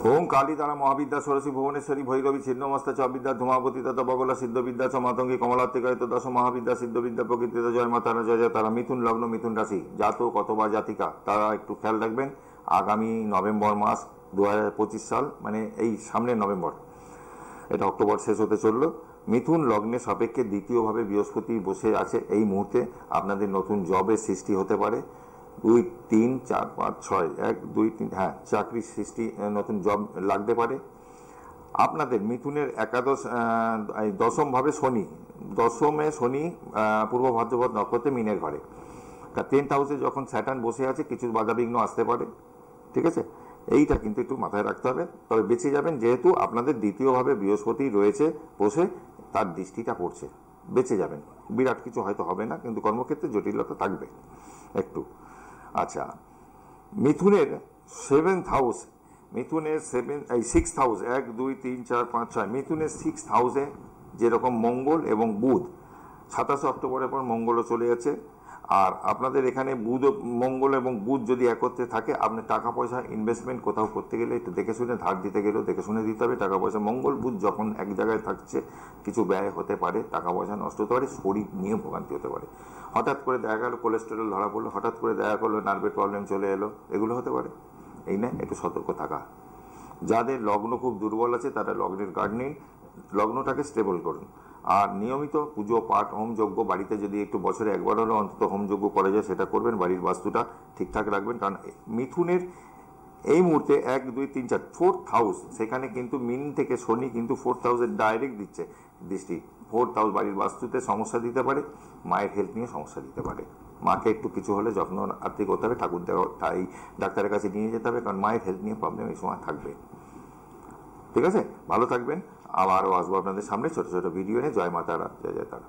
ओम काली तारा महाविद्या सरस्वती भुवनेश्वरी भैरवी छिन्नमस्ता च विद्या धूमावती तथा बगला सिद्ध विद्या च मातंगी कमलात्तिकायित दश महाविद्या सिद्ध विद्या प्रकृति जय माता जय जय तारा। मिथुन लग्न मिथुन राशि जातक अथवा जातिका तारा एकटू ख्याल राखबेन आगामी नवेम्बर मास 2025 साल माने এই সামনে নভেম্বর, এটা অক্টোবর শেষ হতে চললো। মিথুন লগ্নে সাপেক্ষে দ্বিতীয়ভাবে বৃহস্পতি বসে আছে। এই মুহূর্তে আপনাদের নতুন জবের সৃষ্টি হতে পারে। 2 3 4 5 6 1 2 3 হ্যাঁ, চাকরির সৃষ্টি, নতুন জব লাগতে পারে। আপনাদের মিথুনের একাদশ দশম ভাবে শনি, দশমে শনি পূর্ব ভাদ্রপদ নক্ষত্রে মিনের ঘরে। 10th হাউসে যখন স্যাটার্ন বসে আছে কিছু বাধাবিঘ্ন আসতে পারে, ঠিক আছে? এইটা কিন্তু একটু মাথায় রাখতে হবে। তবে বেঁচে যাবেন, যেহেতু আপনাদের দ্বিতীয়ভাবে বৃহস্পতি রয়েছে বসে, তার দৃষ্টিটা পড়ছে, বেঁচে যাবেন। বিরাট কিছু হয়তো হবে না, কিন্তু কর্মক্ষেত্রে জটিলতা থাকবে একটু। আচ্ছা, মিথুনের 7th house, মিথুনের 6th house 1 2 3 4 5 6, মিথুনের 6th হাউসে যেরকম মঙ্গল এবং বুধ, 27 অক্টোবরের পর মঙ্গলও চলে যাচ্ছে। আর আপনাদের এখানে বুধ, মঙ্গল এবং বুধ যদি একত্রে থাকে, আপনি টাকা পয়সা ইনভেস্টমেন্ট কোথাও করতে গেলে একটু দেখে শুনে, ধার দিতে গেলেও দেখে শুনে দিতে হবে টাকা পয়সা। মঙ্গল বুধ যখন এক জায়গায় থাকছে, কিছু ব্যয় হতে পারে, টাকা পয়সা নষ্ট হতে পারে, শরীর নিয়ে ভোগান্তি হতে পারে। হঠাৎ করে দেখা গেল কোলেস্টেরল ধরা পড়লো, হঠাৎ করে দেখা করলো নার্ভের প্রবলেম চলে এলো, এগুলো হতে পারে। এই না, একটু সতর্ক থাকা। যাদের লগ্ন খুব দুর্বল আছে তারা লগ্নের গার্ড নিন, লগ্নটাকে স্টেবল করুন। আর নিয়মিত পুজো পাঠ হোম যজ্ঞ, বাড়িতে যদি একটু বছরে একবার হলেও অন্তত হোম যজ্ঞ করা যায় সেটা করবেন। বাড়ির বাস্তুটা ঠিকঠাক রাখবেন, কারণ মিথুনের এই মুহূর্তে 1 2 3 4 4th হাউস, সেখানে কিন্তু মিন থেকে শনি কিন্তু 4th হাউসে ডাইরেক্ট দিচ্ছে দৃষ্টি। 4th হাউস বাড়ির বাস্তুতে সমস্যা দিতে পারে, মায়ের হেলথ নিয়ে সমস্যা দিতে পারে। মাকে একটু কিছু হলে যত্ন আত্মিক করতে হবে, ঠাকুর তাই ডাক্তারের কাছে নিয়ে যেতে হবে, কারণ মায়ের হেলথ নিয়ে প্রবলেম এই সময় থাকবে। ঠিক আছে, ভালো থাকবেন। আবারও আসবো আপনাদের সামনে ছোট ছোট ভিডিও নিয়ে। জয় মাতা রা, জয় জয় তারা।